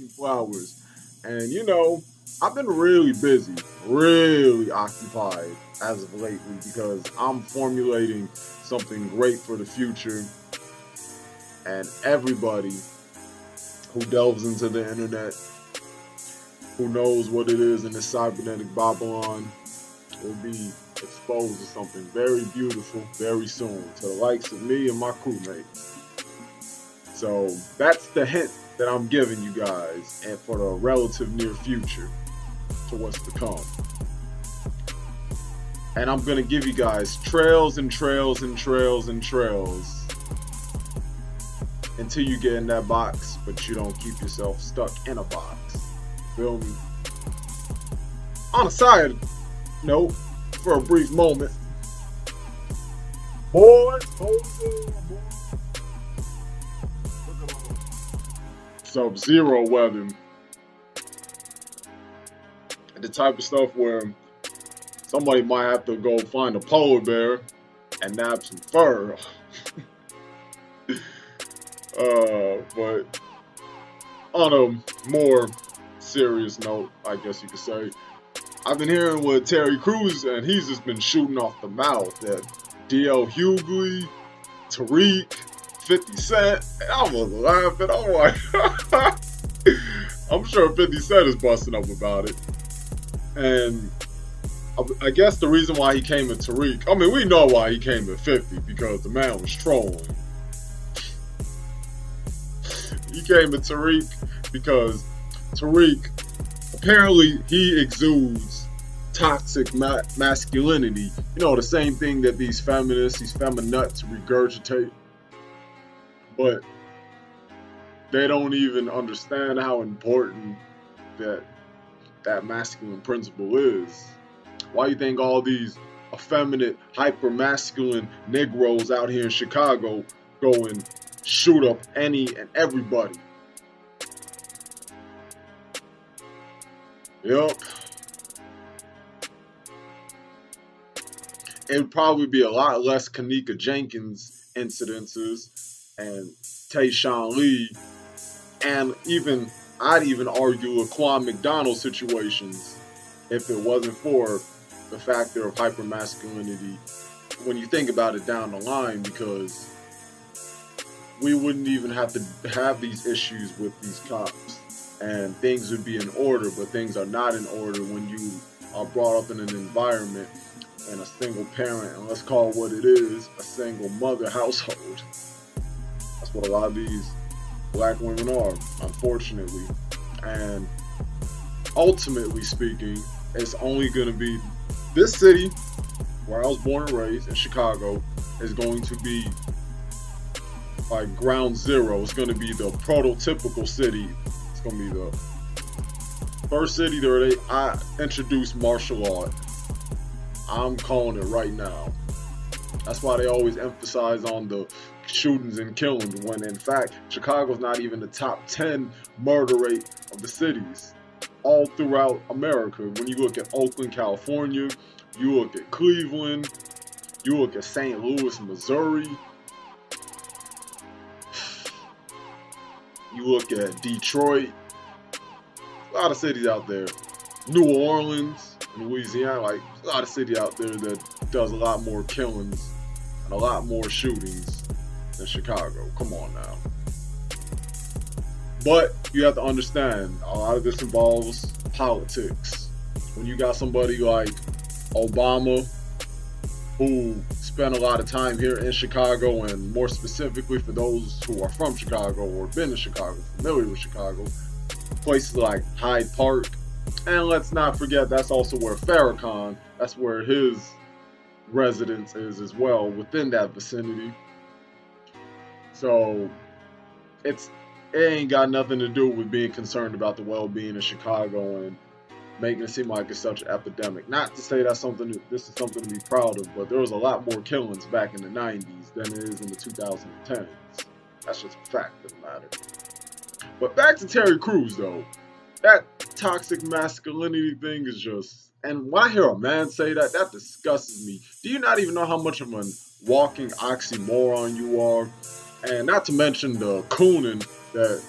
flowers. And you know, I've been really busy, really occupied as of lately because I'm formulating something great for the future. And everybody who delves into the internet, who knows what it is in the cybernetic Babylon, will be exposed to something very beautiful very soon to the likes of me and my crewmates. So that's the hint that I'm giving you guys, and for the relative near future to what's to come. And I'm gonna give you guys trails and trails and trails and trails until you get in that box, but you don't keep yourself stuck in a box. Feel me? On a side note, for a brief moment, boys, Sub-Zero weather. The type of stuff where somebody might have to go find a polar bear and nab some fur. But on a more serious note, I guess you could say, I've been hearing with Terry Crews, and he's just been shooting off the mouth that DL Hughley, Tariq, 50 Cent, and I was laughing. I'm like, I'm sure 50 Cent is busting up about it. And I guess the reason why he came at Tariq, I mean, we know why he came at 50, because the man was trolling. He came at Tariq because Tariq, apparently he exudes toxic masculinity. You know, the same thing that these feminists, these feminuts regurgitate. But they don't even understand how important that masculine principle is. Why do you think all these effeminate, hyper-masculine Negroes out here in Chicago go and shoot up any and everybody? Yep. It would probably be a lot less Kanika Jenkins incidences and Tayshawn Lee, and I'd even argue Laquan McDonald situations if it wasn't for the factor of hypermasculinity when you think about it down the line, because we wouldn't even have to have these issues with these cops and things would be in order, but things are not in order when you are brought up in an environment in a single parent, and let's call it what it is, a single mother household. That's what a lot of these black women are, unfortunately. And ultimately speaking, it's only going to be this city where I was born and raised in Chicago is going to be like ground zero. It's going to be the prototypical city. It's going to be the first city where I introduced martial art. I'm calling it right now. That's why they always emphasize on the shootings and killings, when in fact Chicago's not even the top 10 murder rate of the cities all throughout America. When you look at Oakland, California, you look at Cleveland, you look at St. Louis, Missouri, you look at Detroit, a lot of cities out there, New Orleans, Louisiana, like a lot of cities out there that does a lot more killings and a lot more shootings than Chicago. Come on now. But you have to understand, a lot of this involves politics. When you got somebody like Obama, who spent a lot of time here in Chicago, and more specifically for those who are from Chicago or been to Chicago, familiar with Chicago, places like Hyde Park, and let's not forget that's also where Farrakhan, that's where his residence is as well, within that vicinity. So it ain't got nothing to do with being concerned about the well-being of Chicago and making it seem like it's such an epidemic. Not to say this is something to be proud of, but there was a lot more killings back in the 90s than it is in the 2010s. That's just a fact of the matter. But back to Terry Crews, though. That toxic masculinity thing is just... And when I hear a man say that, that disgusts me. Do you not even know how much of a walking oxymoron you are? And not to mention the cooning that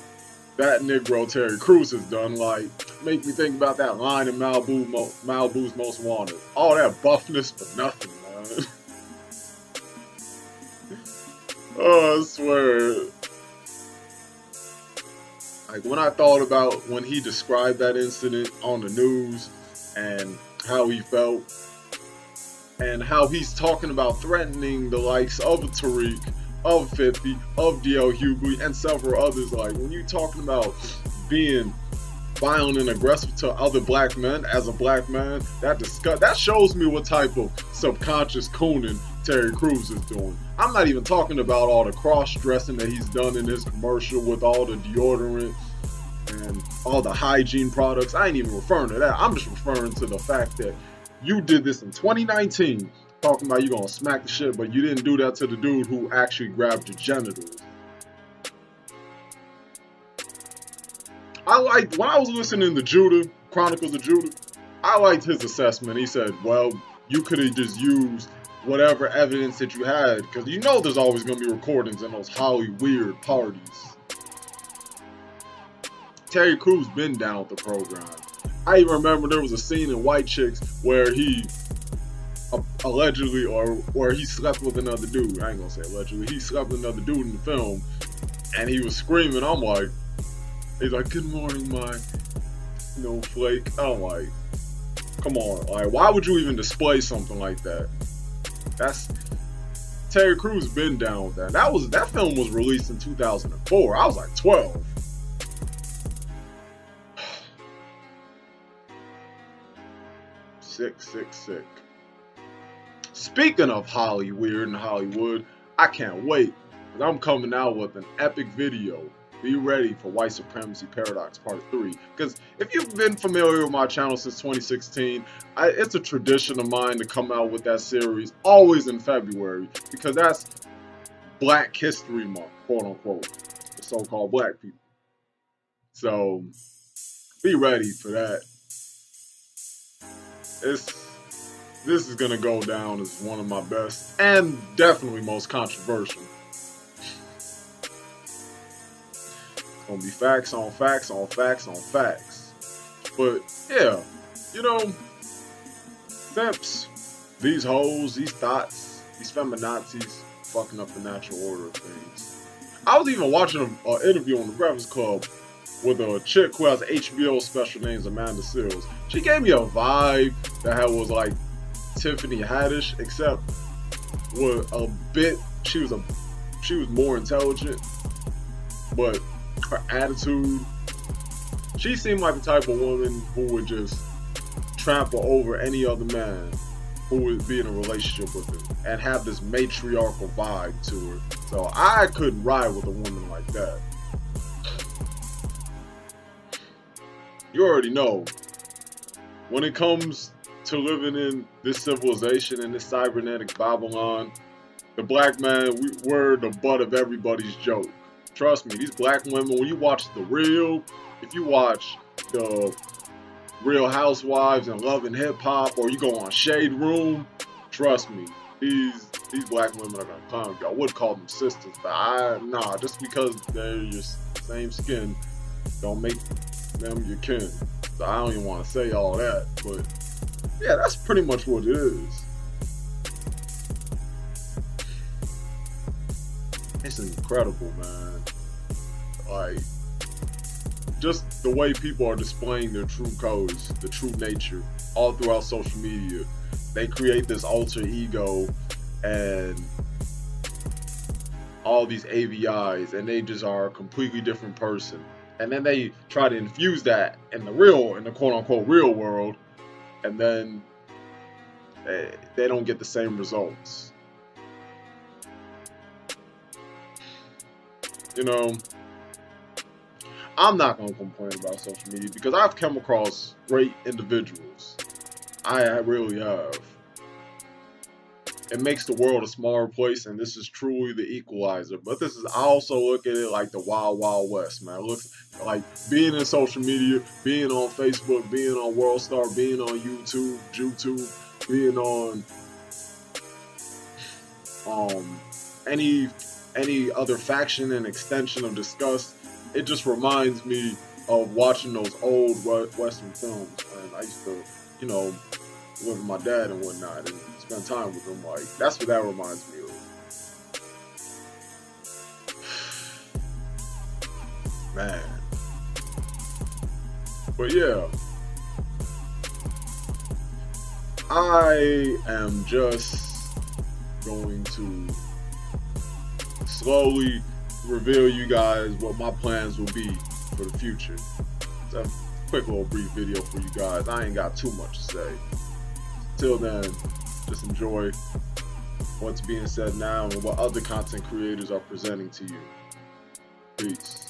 that Negro Terry Crews has done. Like, make me think about that line in Malibu's Most Wanted. All that buffness for nothing, man. Oh, I swear. Like, when I thought about when he described that incident on the news and how he felt and how he's talking about threatening the likes of Tariq, of 50, of D.L. Hughley, and several others. Like, when you're talking about being violent and aggressive to other black men as a black man, that shows me what type of subconscious cooning Terry Crews is doing. I'm not even talking about all the cross-dressing that he's done in his commercial with all the deodorant and all the hygiene products. I ain't even referring to that. I'm just referring to the fact that you did this in 2019, talking about you gonna smack the shit, but you didn't do that to the dude who actually grabbed your genitals. I liked, when I was listening to Judah, Chronicles of Judah, I liked his assessment. He said, well, you could have just used whatever evidence that you had, because you know there's always going to be recordings in those highly weird parties. Terry Crews been down with the program. I even remember there was a scene in White Chicks where he allegedly, or where he slept with another dude. I ain't gonna say allegedly. He slept with another dude in the film, and he was screaming. I'm like, he's like, good morning, my snowflake. I'm like, come on, like, why would you even display something like that? That's Terry Crews been down with that. That film was released in 2004. I was like 12. Sick. Speaking of Holly Weird and Hollywood, I can't wait, because I'm coming out with an epic video. Be ready for White Supremacy Paradox Part 3. Because if you've been familiar with my channel since 2016, it's a tradition of mine to come out with that series always in February, because that's Black History Month, quote unquote, the so-called black people. So be ready for that. This is gonna go down as one of my best and definitely most controversial. It's gonna be facts on facts on facts on facts. But yeah, Simps, these hoes, these thoughts, these feminazis fucking up the natural order of things. I was even watching an interview on the Breakfast Club with a chick who has an HBO special named Amanda Seales. She gave me a vibe that was like Tiffany Haddish, except with a bit, she was more intelligent, but her attitude, she seemed like the type of woman who would just trample over any other man who would be in a relationship with her and have this matriarchal vibe to her. So I couldn't ride with a woman like that. You already know, when it comes to living in this civilization, in this cybernetic Babylon, the black man, we're the butt of everybody's joke. Trust me, these black women, when you watch if you watch the Real Housewives and Love and Hip Hop, or you go on Shade Room, trust me, these black women are gonna come. I would call them sisters, but nah, just because they're your same skin, don't make them your kin. So I don't even want to say all that, but yeah, that's pretty much what it is. It's incredible, man. Like, just the way people are displaying their true colors, the true nature, all throughout social media. They create this alter ego and all these AVIs, and they just are a completely different person. And then they try to infuse that in the quote-unquote real world, and then they don't get the same results. I'm not going to complain about social media because I've come across great individuals. I really have. It makes the world a smaller place, and this is truly the equalizer. But I also look at it like the Wild Wild West, man. Look, like being in social media, being on Facebook, being on WorldStar, being on YouTube, being on any other faction and extension of Disgust. it just reminds me of watching those old Western films. And I used to, you know, live with my dad and whatnot and spend time with him. Like, that's what that reminds me of. Man. But yeah, I am just going to slowly reveal you guys what my plans will be for the future. It's a quick little brief video for you guys. I ain't got too much to say. Till then, just enjoy what's being said now and what other content creators are presenting to you. Peace.